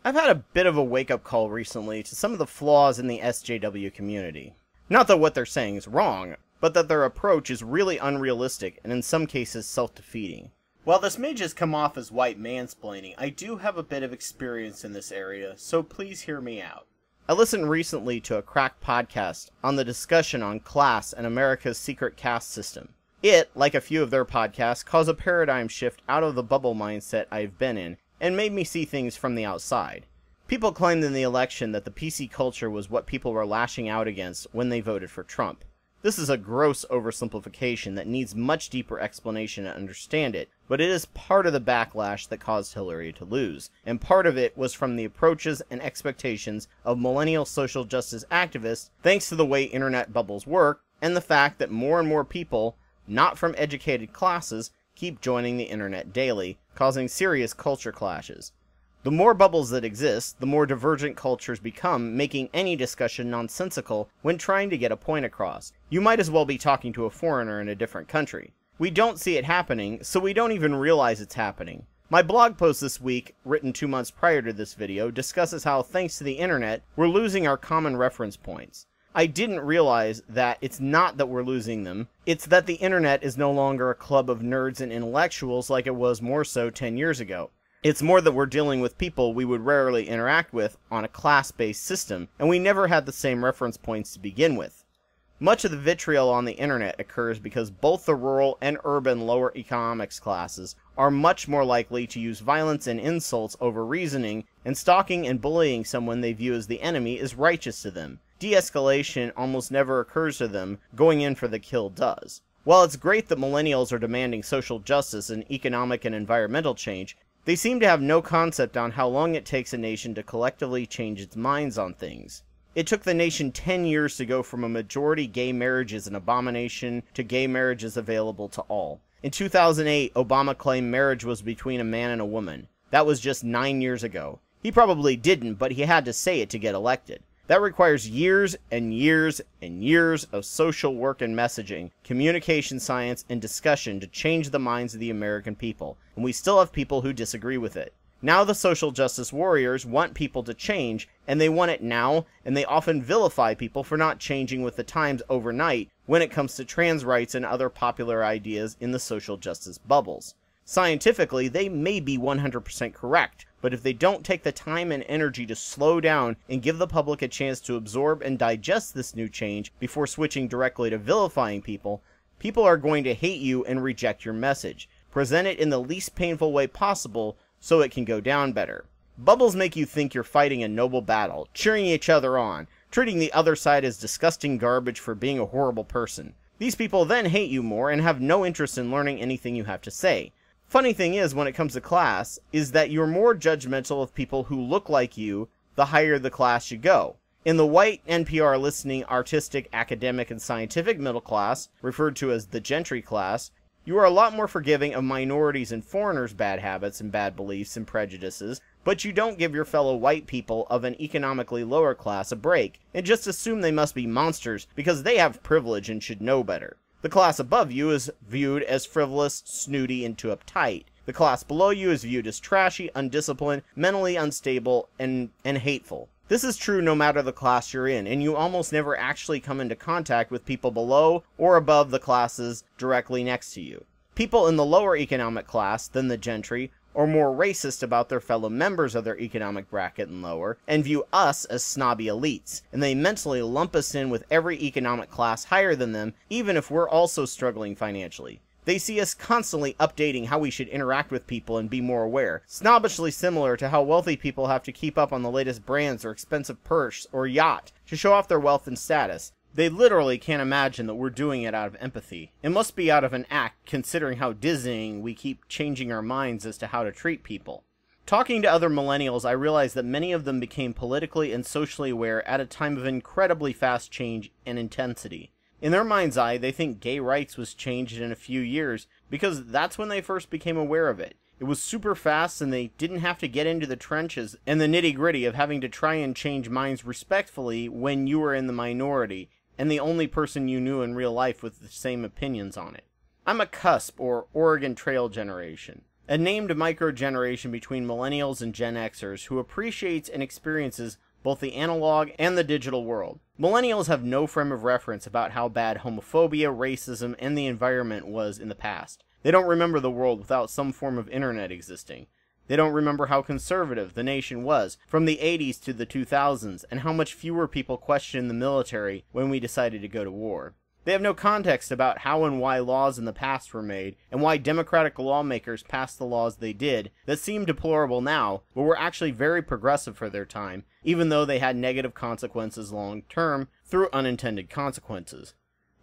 I've had a bit of a wake-up call recently to some of the flaws in the SJW community. Not that what they're saying is wrong, but that their approach is really unrealistic and in some cases self-defeating. While this may just come off as white mansplaining, I do have a bit of experience in this area, so please hear me out. I listened recently to a crack podcast on the discussion on class and America's secret caste system. It, like a few of their podcasts, caused a paradigm shift out of the bubble mindset I've been in, and made me see things from the outside. People claimed in the election that the PC culture was what people were lashing out against when they voted for Trump. This is a gross oversimplification that needs much deeper explanation to understand it, but it is part of the backlash that caused Hillary to lose, and part of it was from the approaches and expectations of millennial social justice activists thanks to the way internet bubbles work, and the fact that more and more people, not from educated classes, keep joining the internet daily, causing serious culture clashes. The more bubbles that exist, the more divergent cultures become, making any discussion nonsensical when trying to get a point across. You might as well be talking to a foreigner in a different country. We don't see it happening, so we don't even realize it's happening. My blog post this week, written 2 months prior to this video, discusses how, thanks to the internet, we're losing our common reference points. I didn't realize that it's not that we're losing them, it's that the internet is no longer a club of nerds and intellectuals like it was more so 10 years ago. It's more that we're dealing with people we would rarely interact with on a class-based system, and we never had the same reference points to begin with. Much of the vitriol on the internet occurs because both the rural and urban lower economics classes are much more likely to use violence and insults over reasoning, and stalking and bullying someone they view as the enemy is righteous to them. De-escalation almost never occurs to them, going in for the kill does. While it's great that millennials are demanding social justice and economic and environmental change, they seem to have no concept on how long it takes a nation to collectively change its minds on things. It took the nation 10 years to go from a majority gay marriage is an abomination to gay marriage is available to all. In 2008, Obama claimed marriage was between a man and a woman. That was just 9 years ago. He probably didn't, but he had to say it to get elected. That requires years and years and years of social work and messaging, communication science, and discussion to change the minds of the American people, and we still have people who disagree with it. Now the social justice warriors want people to change, and they want it now, and they often vilify people for not changing with the times overnight when it comes to trans rights and other popular ideas in the social justice bubbles. Scientifically, they may be 100% correct, but if they don't take the time and energy to slow down and give the public a chance to absorb and digest this new change before switching directly to vilifying people, people are going to hate you and reject your message. Present it in the least painful way possible so it can go down better. Bubbles make you think you're fighting a noble battle, cheering each other on, treating the other side as disgusting garbage for being a horrible person. These people then hate you more and have no interest in learning anything you have to say. Funny thing is, when it comes to class, is that you're more judgmental of people who look like you the higher the class you go. In the white, NPR listening, artistic, academic, and scientific middle class, referred to as the gentry class, you are a lot more forgiving of minorities and foreigners' bad habits and bad beliefs and prejudices, but you don't give your fellow white people of an economically lower class a break, and just assume they must be monsters because they have privilege and should know better. The class above you is viewed as frivolous, snooty, and too uptight. The class below you is viewed as trashy, undisciplined, mentally unstable, and hateful. This is true no matter the class you're in, and you almost never actually come into contact with people below or above the classes directly next to you. People in the lower economic class than the gentry are more racist about their fellow members of their economic bracket and lower, and view us as snobby elites, and they mentally lump us in with every economic class higher than them, even if we're also struggling financially. They see us constantly updating how we should interact with people and be more aware, snobbishly similar to how wealthy people have to keep up on the latest brands or expensive purse or yacht to show off their wealth and status. They literally can't imagine that we're doing it out of empathy. It must be out of an act, considering how dizzying we keep changing our minds as to how to treat people. Talking to other millennials, I realized that many of them became politically and socially aware at a time of incredibly fast change and intensity. In their mind's eye, they think gay rights was changed in a few years because that's when they first became aware of it. It was super fast and they didn't have to get into the trenches and the nitty-gritty of having to try and change minds respectfully when you were in the minority and the only person you knew in real life with the same opinions on it. I'm a cusp or Oregon Trail generation. a named micro-generation between millennials and Gen Xers who appreciates and experiences both the analog and the digital world. Millennials have no frame of reference about how bad homophobia, racism, and the environment was in the past. They don't remember the world without some form of internet existing. They don't remember how conservative the nation was from the 80s to the 2000s, and how much fewer people questioned the military when we decided to go to war. They have no context about how and why laws in the past were made, and why democratic lawmakers passed the laws they did that seem deplorable now, but were actually very progressive for their time, even though they had negative consequences long term through unintended consequences.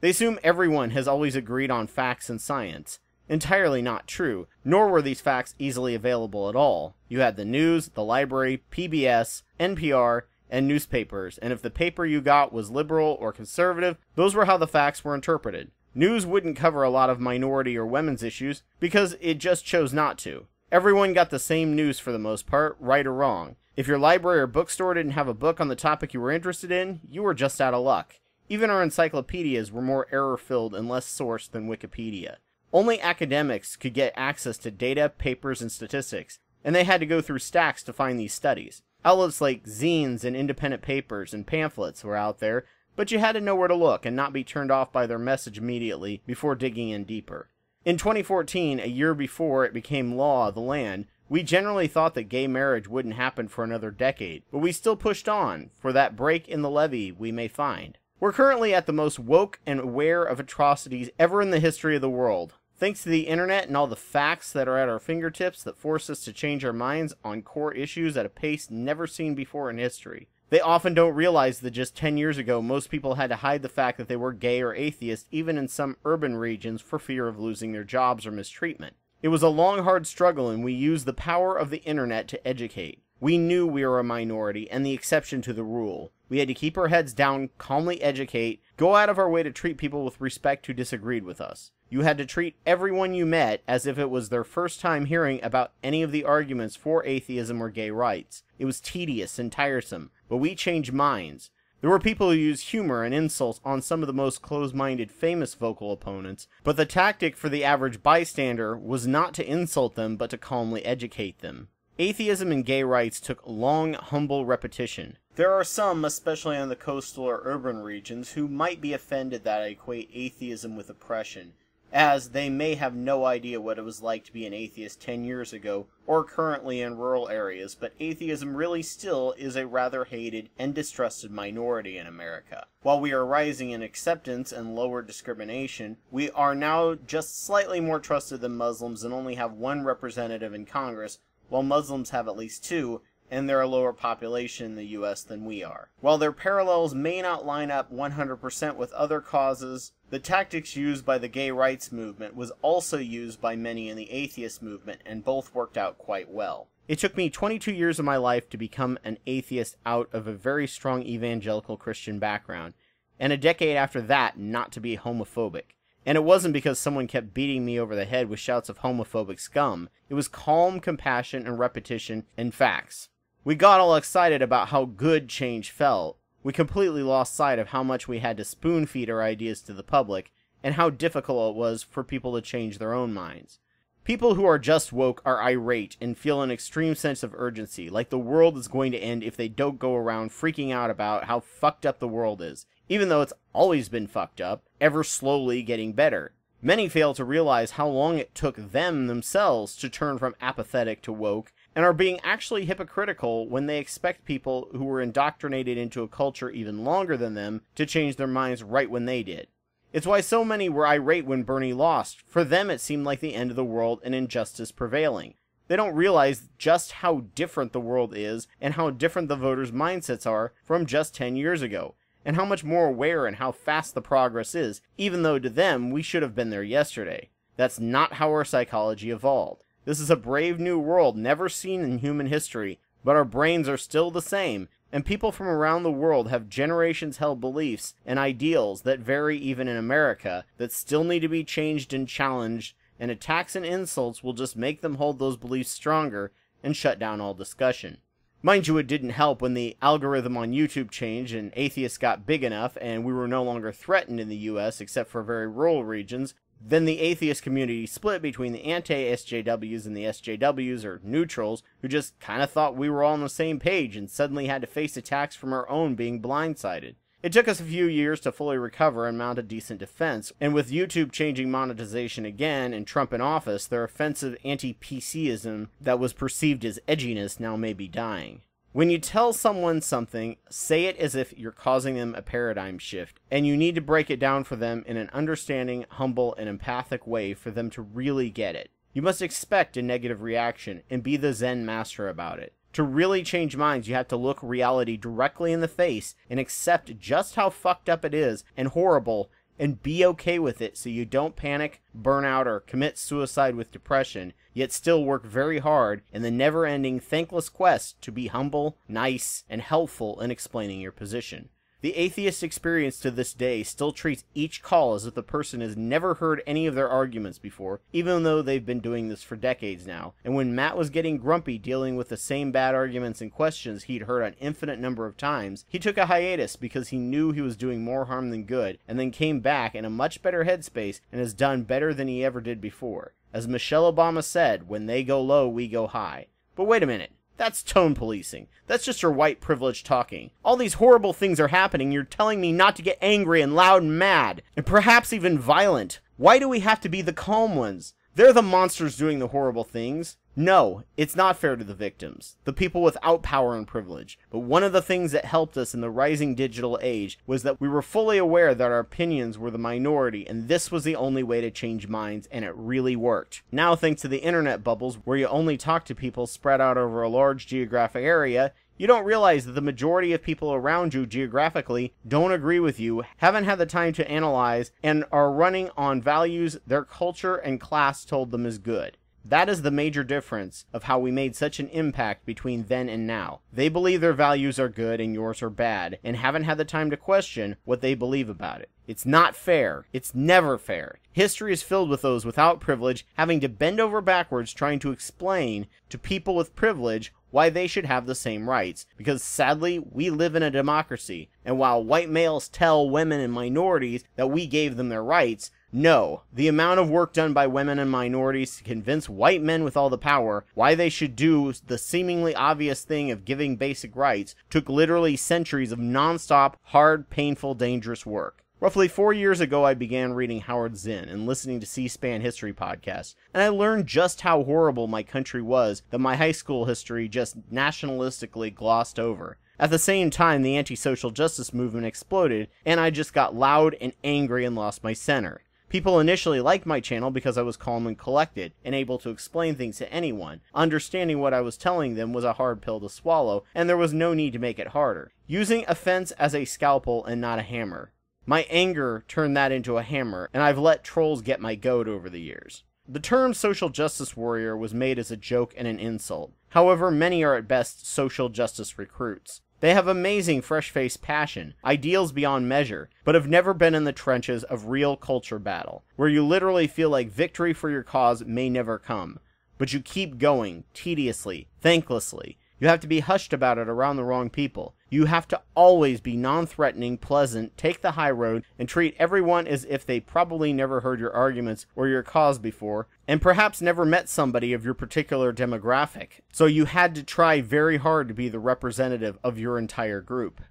They assume everyone has always agreed on facts and science. Entirely not true, nor were these facts easily available at all. You had the news, the library, PBS, NPR, and newspapers, and if the paper you got was liberal or conservative, those were how the facts were interpreted. News wouldn't cover a lot of minority or women's issues, because it just chose not to. Everyone got the same news for the most part, right or wrong. If your library or bookstore didn't have a book on the topic you were interested in, you were just out of luck. Even our encyclopedias were more error-filled and less sourced than Wikipedia. Only academics could get access to data, papers, and statistics, and they had to go through stacks to find these studies. Outlets like zines and independent papers and pamphlets were out there, but you had to know where to look and not be turned off by their message immediately before digging in deeper. In 2014, a year before it became law of the land, we generally thought that gay marriage wouldn't happen for another decade, but we still pushed on for that break in the levee we may find. We're currently at the most woke and aware of atrocities ever in the history of the world. Thanks to the internet and all the facts that are at our fingertips that force us to change our minds on core issues at a pace never seen before in history. They often don't realize that just 10 years ago, most people had to hide the fact that they were gay or atheist, even in some urban regions, for fear of losing their jobs or mistreatment. It was a long, hard struggle, and we used the power of the internet to educate. We knew we were a minority and the exception to the rule. We had to keep our heads down, calmly educate, go out of our way to treat people with respect who disagreed with us. You had to treat everyone you met as if it was their first time hearing about any of the arguments for atheism or gay rights. It was tedious and tiresome, but we changed minds. There were people who used humor and insults on some of the most close-minded famous vocal opponents, but the tactic for the average bystander was not to insult them, but to calmly educate them. Atheism and gay rights took long, humble repetition. There are some, especially in the coastal or urban regions, who might be offended that I equate atheism with oppression, as they may have no idea what it was like to be an atheist 10 years ago, or currently in rural areas, but atheism really still is a rather hated and distrusted minority in America. While we are rising in acceptance and lower discrimination, we are now just slightly more trusted than Muslims and only have one representative in Congress, while Muslims have at least two, and they're a lower population in the US than we are. While their parallels may not line up 100% with other causes, the tactics used by the gay rights movement was also used by many in the atheist movement, and both worked out quite well. It took me 22 years of my life to become an atheist out of a very strong evangelical Christian background, and a decade after that not to be homophobic. And it wasn't because someone kept beating me over the head with shouts of homophobic scum. It was calm compassion and repetition and facts. We got all excited about how good change felt. We completely lost sight of how much we had to spoon-feed our ideas to the public, and how difficult it was for people to change their own minds. People who are just woke are irate and feel an extreme sense of urgency, like the world is going to end if they don't go around freaking out about how fucked up the world is, even though it's always been fucked up, ever slowly getting better. Many fail to realize how long it took them themselves to turn from apathetic to woke, and are being actually hypocritical when they expect people who were indoctrinated into a culture even longer than them to change their minds right when they did. It's why so many were irate when Bernie lost. For them it seemed like the end of the world and injustice prevailing. They don't realize just how different the world is and how different the voters' mindsets are from just 10 years ago, and how much more aware and how fast the progress is, even though to them we should have been there yesterday. That's not how our psychology evolved. This is a brave new world never seen in human history, but our brains are still the same, and people from around the world have generations-held beliefs and ideals that vary even in America, that still need to be changed and challenged, and attacks and insults will just make them hold those beliefs stronger and shut down all discussion. Mind you, it didn't help when the algorithm on YouTube changed and atheists got big enough and we were no longer threatened in the US except for very rural regions. Then the atheist community split between the anti-SJWs and the SJWs, or neutrals, who just kinda thought we were all on the same page and suddenly had to face attacks from our own being blindsided. It took us a few years to fully recover and mount a decent defense, and with YouTube changing monetization again and Trump in office, their offensive anti-PCism that was perceived as edginess now may be dying. When you tell someone something, say it as if you're causing them a paradigm shift, and you need to break it down for them in an understanding, humble, and empathic way for them to really get it. You must expect a negative reaction and be the Zen master about it. To really change minds, you have to look reality directly in the face and accept just how fucked up it is and horrible, and be okay with it so you don't panic, burn out, or commit suicide with depression, yet still work very hard in the never-ending thankless quest to be humble, nice, and helpful in explaining your position. The atheist experience to this day still treats each call as if the person has never heard any of their arguments before, even though they've been doing this for decades now. And when Matt was getting grumpy dealing with the same bad arguments and questions he'd heard an infinite number of times, he took a hiatus because he knew he was doing more harm than good, and then came back in a much better headspace and has done better than he ever did before. As Michelle Obama said, when they go low, we go high. But wait a minute. That's tone policing. That's just your white privilege talking. All these horrible things are happening. You're telling me not to get angry and loud and mad, and perhaps even violent. Why do we have to be the calm ones? They're the monsters doing the horrible things. No, it's not fair to the victims, the people without power and privilege. But one of the things that helped us in the rising digital age was that we were fully aware that our opinions were the minority, and this was the only way to change minds, and it really worked. Now, thanks to the internet bubbles, where you only talk to people spread out over a large geographic area, you don't realize that the majority of people around you geographically don't agree with you, haven't had the time to analyze, and are running on values their culture and class told them is good. That is the major difference of how we made such an impact between then and now. They believe their values are good and yours are bad, and haven't had the time to question what they believe about it. It's not fair. It's never fair. History is filled with those without privilege having to bend over backwards trying to explain to people with privilege why they should have the same rights, because sadly, we live in a democracy, and while white males tell women and minorities that we gave them their rights, no, the amount of work done by women and minorities to convince white men with all the power why they should do the seemingly obvious thing of giving basic rights took literally centuries of non-stop, hard, painful, dangerous work. Roughly 4 years ago, I began reading Howard Zinn and listening to C-SPAN history podcasts, and I learned just how horrible my country was that my high school history just nationalistically glossed over. At the same time, the anti-social justice movement exploded, and I just got loud and angry and lost my center. People initially liked my channel because I was calm and collected, and able to explain things to anyone. Understanding what I was telling them was a hard pill to swallow, and there was no need to make it harder. Using offense as a scalpel and not a hammer. My anger turned that into a hammer, and I've let trolls get my goat over the years. The term social justice warrior was made as a joke and an insult. However, many are at best social justice recruits. They have amazing fresh-faced passion, ideals beyond measure, but have never been in the trenches of real culture battle, where you literally feel like victory for your cause may never come. But you keep going, tediously, thanklessly. You have to be hushed about it around the wrong people. You have to always be non-threatening, pleasant, take the high road, and treat everyone as if they probably never heard your arguments or your cause before, and perhaps never met somebody of your particular demographic. So you had to try very hard to be the representative of your entire group.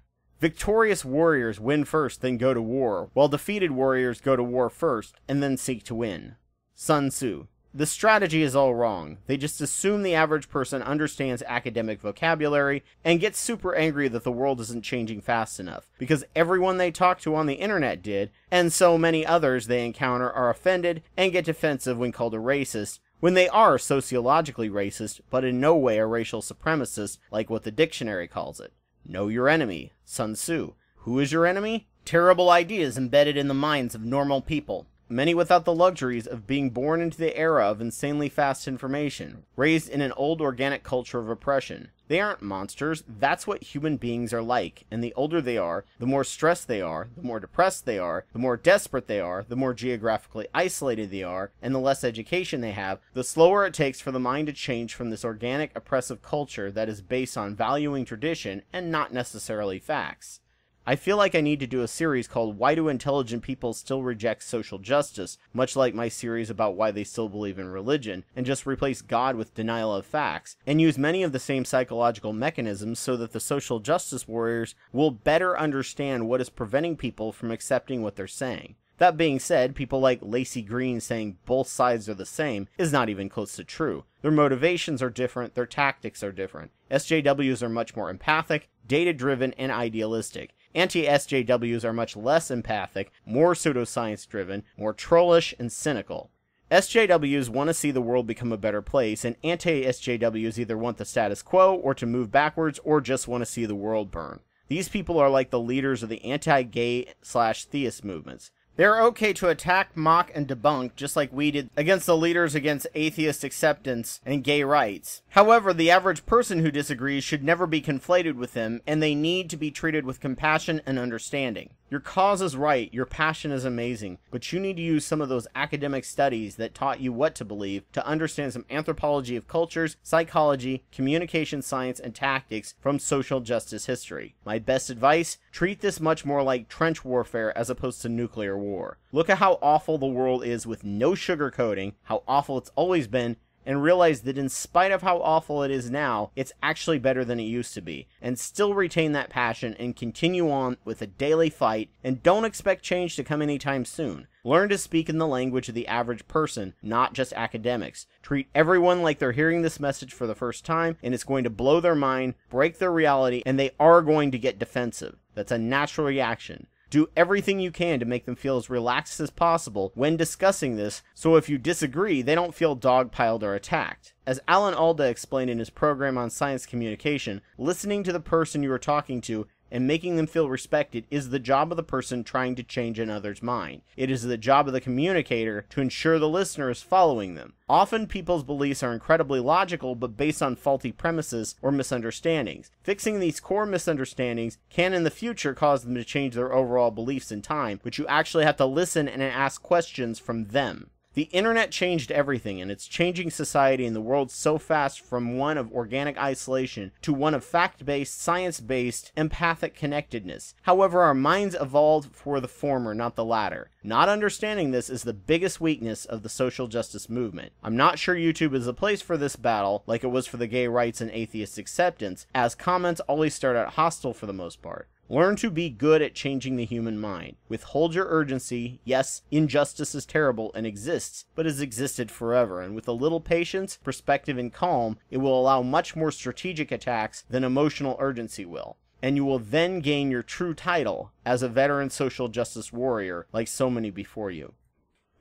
Victorious warriors win first, then go to war, while defeated warriors go to war first, and then seek to win. Sun Tzu. The strategy is all wrong. They just assume the average person understands academic vocabulary and gets super angry that the world isn't changing fast enough, because everyone they talk to on the internet did, and so many others they encounter are offended and get defensive when called a racist, when they are sociologically racist, but in no way a racial supremacist like what the dictionary calls it. Know your enemy. Sun Tzu. Who is your enemy? Terrible ideas embedded in the minds of normal people. Many without the luxuries of being born into the era of insanely fast information, raised in an old organic culture of oppression. They aren't monsters, that's what human beings are like, and the older they are, the more stressed they are, the more depressed they are, the more desperate they are, the more geographically isolated they are, and the less education they have, the slower it takes for the mind to change from this organic oppressive culture that is based on valuing tradition and not necessarily facts. I feel like I need to do a series called Why Do Intelligent People Still Reject Social Justice, much like my series about why they still believe in religion, and just replace God with denial of facts, and use many of the same psychological mechanisms so that the social justice warriors will better understand what is preventing people from accepting what they're saying. That being said, people like Lacey Green saying both sides are the same is not even close to true. Their motivations are different, their tactics are different. SJWs are much more empathic, data-driven, and idealistic. Anti-SJWs are much less empathic, more pseudoscience-driven, more trollish, and cynical. SJWs want to see the world become a better place, and anti-SJWs either want the status quo, or to move backwards, or just want to see the world burn. These people are like the leaders of the anti-gay/theist movements. They're okay to attack, mock, and debunk, just like we did against the leaders against atheist acceptance and gay rights. However, the average person who disagrees should never be conflated with them, and they need to be treated with compassion and understanding. Your cause is right, your passion is amazing, but you need to use some of those academic studies that taught you what to believe to understand some anthropology of cultures, psychology, communication science, and tactics from social justice history. My best advice? Treat this much more like trench warfare as opposed to nuclear war. Look at how awful the world is with no sugarcoating, how awful it's always been, and realize that in spite of how awful it is now, it's actually better than it used to be, and still retain that passion and continue on with a daily fight, and don't expect change to come anytime soon. Learn to speak in the language of the average person, not just academics. Treat everyone like they're hearing this message for the first time, and it's going to blow their mind, break their reality, and they are going to get defensive. That's a natural reaction. Do everything you can to make them feel as relaxed as possible when discussing this, so if you disagree, they don't feel dogpiled or attacked. As Alda explained in his program on science communication, listening to the person you are talking to and making them feel respected is the job of the person trying to change another's mind. It is the job of the communicator to ensure the listener is following them. Often people's beliefs are incredibly logical but based on faulty premises or misunderstandings. Fixing these core misunderstandings can in the future cause them to change their overall beliefs in time, but you actually have to listen and ask questions from them. The internet changed everything, and it's changing society and the world so fast from one of organic isolation to one of fact-based, science-based, empathic connectedness. However, our minds evolved for the former, not the latter. Not understanding this is the biggest weakness of the social justice movement. I'm not sure YouTube is the place for this battle, like it was for the gay rights and atheist acceptance, as comments always start out hostile for the most part. Learn to be good at changing the human mind. Withhold your urgency. Yes, injustice is terrible and exists, but has existed forever, and with a little patience, perspective, and calm, it will allow much more strategic attacks than emotional urgency will. And you will then gain your true title as a veteran social justice warrior like so many before you.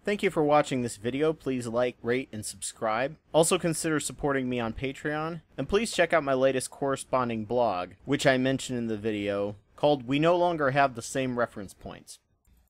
Thank you for watching this video. Please like, rate, and subscribe. Also consider supporting me on Patreon. And please check out my latest corresponding blog, which I mentioned in the video, called We No Longer Have the Same Reference Points.